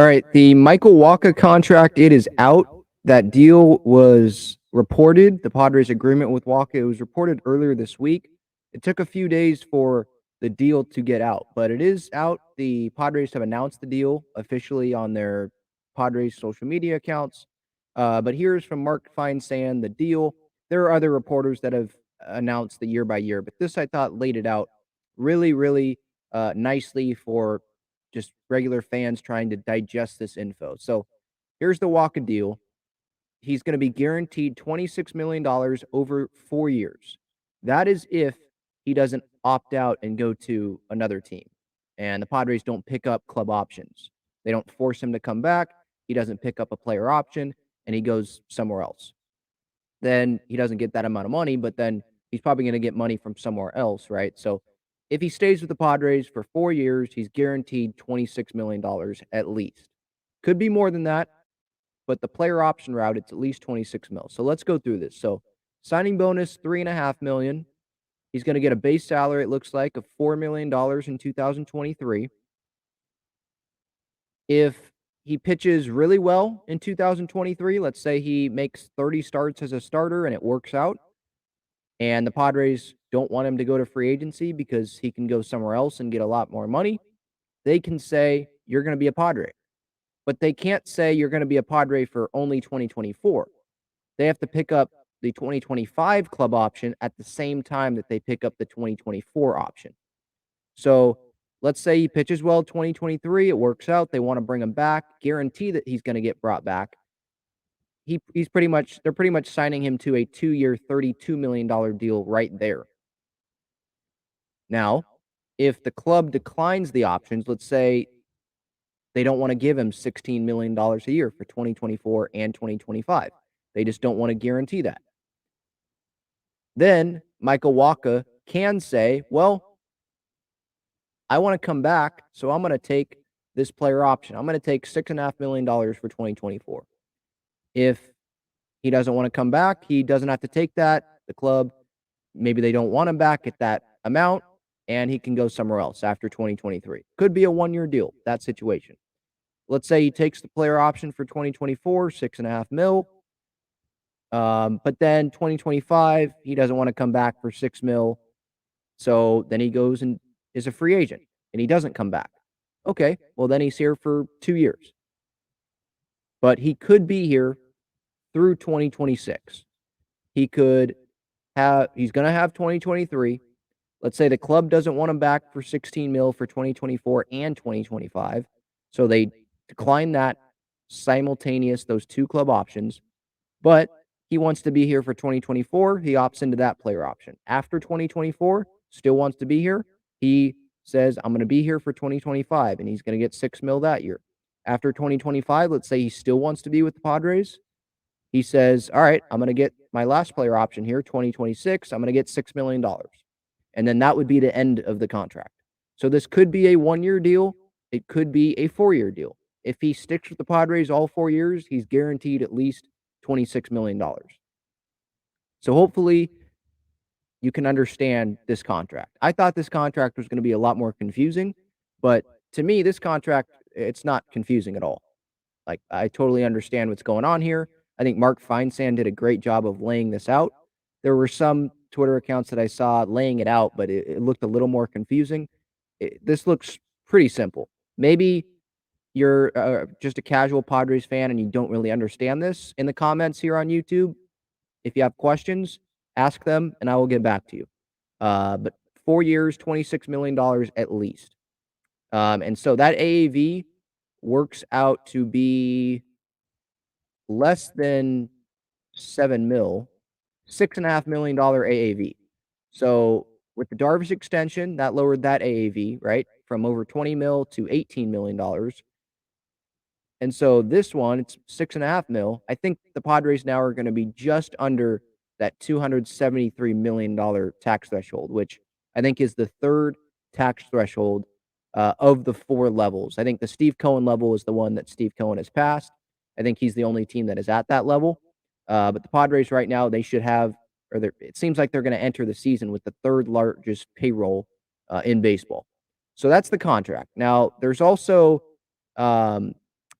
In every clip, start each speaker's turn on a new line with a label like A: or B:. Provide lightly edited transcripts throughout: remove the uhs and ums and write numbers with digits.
A: All right, the Michael Wacha contract, it is out. That deal was reported, the Padres agreement with Wacha, it was reported earlier this week. It took a few days for the deal to get out, but it is out. The Padres have announced the deal officially on their Padres social media accounts. But here's from Mark Feinsand, the deal. There are other reporters that have announced the year by year, but this I thought laid it out really nicely for just regular fans trying to digest this info. So here's the Walker deal. He's going to be guaranteed $26 million over 4 years. That is if he doesn't opt out and go to another team. And the Padres don't pick up club options. They don't force him to come back. He doesn't pick up a player option and he goes somewhere else. Then he doesn't get that amount of money, but then he's probably going to get money from somewhere else, right? So if he stays with the Padres for 4 years, he's guaranteed $26 million at least. Could be more than that, but the player option route, it's at least 26 mil. So let's go through this. So signing bonus, $3.5 million. He's going to get a base salary, it looks like, of $4 million in 2023. If he pitches really well in 2023, let's say he makes 30 starts as a starter and it works out, and the Padres don't want him to go to free agency because he can go somewhere else and get a lot more money, they can say, you're going to be a Padre. But they can't say you're going to be a Padre for only 2024. They have to pick up the 2025 club option at the same time that they pick up the 2024 option. So let's say he pitches well 2023, it works out, they want to bring him back, guarantee that he's going to get brought back. They're pretty much signing him to a 2-year, $32 million deal right there. Now, if the club declines the options, let's say they don't want to give him $16 million a year for 2024 and 2025. They just don't want to guarantee that. Then Michael Wacha can say, well, I want to come back, so I'm going to take this player option. I'm going to take $6.5 million for 2024. If he doesn't want to come back, he doesn't have to take that. The club, maybe they don't want him back at that amount, and he can go somewhere else after 2023. Could be a 1-year deal, that situation. Let's say he takes the player option for 2024, $6.5 mil. But then 2025, he doesn't want to come back for $6 mil. So then he goes and is a free agent and he doesn't come back. Okay, well, then he's here for 2 years. But he could be here through 2026. He's going to have 2023. Let's say the club doesn't want him back for 16 mil for 2024 and 2025. So they decline that simultaneous, those two club options. But he wants to be here for 2024. He opts into that player option. After 2024, still wants to be here. He says, I'm going to be here for 2025, and he's going to get 6 mil that year. After 2025, let's say he still wants to be with the Padres. He says, all right, I'm going to get my last player option here, 2026. I'm going to get $6 million. And then that would be the end of the contract. So this could be a 1-year deal. It could be a 4-year deal. If he sticks with the Padres all 4 years, he's guaranteed at least $26 million. So hopefully you can understand this contract. I thought this contract was going to be a lot more confusing, but to me, this contract, it's not confusing at all. Like, I totally understand what's going on here. I think Mark Feinsand did a great job of laying this out. There were some Twitter accounts that I saw laying it out, but it looked a little more confusing. This looks pretty simple. Maybe you're just a casual Padres fan and you don't really understand this. In the comments here on YouTube, if you have questions, ask them and I will get back to you. But 4 years, $26 million at least. And so that AAV works out to be less than 7 mil, $6.5 million AAV. So with the Darvish extension, that lowered that AAV, right, from over 20 mil to $18 million. And so this one, it's 6.5 mil. I think the Padres now are going to be just under that $273 million tax threshold, which I think is the third tax threshold of the 4 levels. I think the Steve Cohen level is the one that Steve Cohen has passed. I think he's the only team that is at that level. But the Padres right now, they should have, it seems like they're going to enter the season with the third largest payroll in baseball. So that's the contract. Now, there's also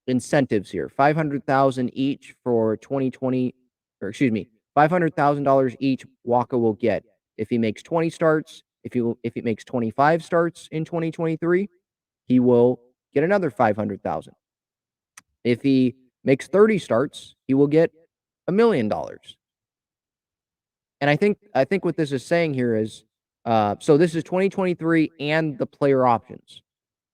A: incentives here. 500,000 each for 2020, or excuse me, $500,000 each Wacha will get if he makes 20 starts. If he makes 25 starts in 2023, he will get another 500,000. If he makes 30 starts, he will get $1,000,000. And I think what this is saying here is, so this is 2023 and the player options.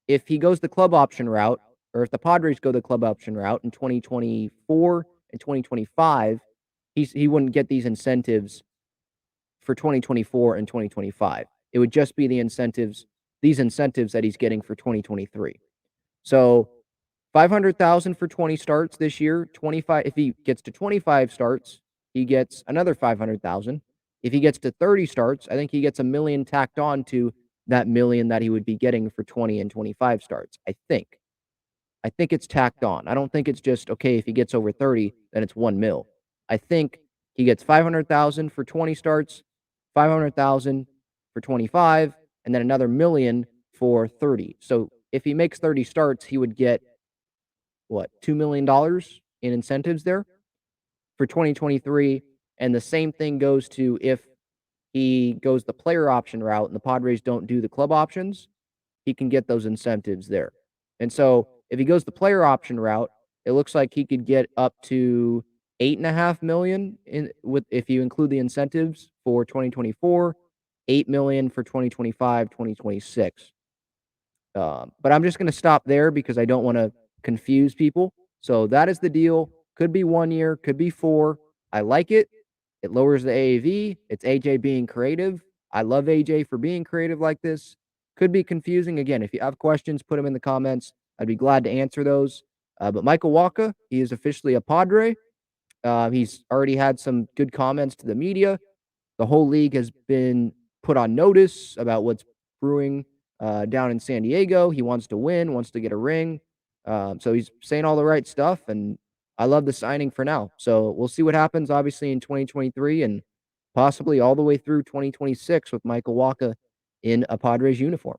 A: If he goes the club option route, or if the Padres go the club option route in 2024 and 2025, he wouldn't get these incentives for 2024 and 2025. It would just be these incentives that he's getting for 2023. So 500,000 for 20 starts this year, 25 if he gets to 25 starts, he gets another 500,000. If he gets to 30 starts, I think he gets 1,000,000 tacked on to that 1,000,000 that he would be getting for 20 and 25 starts, I think. I think it's tacked on. I don't think it's just, okay, if he gets over 30, then it's 1,000,000. I think he gets 500,000 for 20 starts, 500,000 for 25, and then another 1,000,000 for 30. So if he makes 30 starts, he would get what, $2,000,000 in incentives there for 2023. And the same thing goes to if he goes the player option route and the Padres don't do the club options, he can get those incentives there. And so if he goes the player option route, it looks like he could get up to 8.5 million in with if you include the incentives for 2024, 8 million for 2025, 2026. But I'm just going to stop there because I don't want to confuse people. So that is the deal. Could be 1 year, could be 4. I like it. It lowers the AAV. It's AJ being creative. I love AJ for being creative like this. Could be confusing. Again, if you have questions, put them in the comments. I'd be glad to answer those. But Michael Wacha, he is officially a Padre. He's already had some good comments to the media. The whole league has been put on notice about what's brewing down in San Diego. He wants to win, wants to get a ring. So he's saying all the right stuff, and I love the signing for now. So we'll see what happens, obviously, in 2023 and possibly all the way through 2026 with Michael Wacha in a Padres uniform.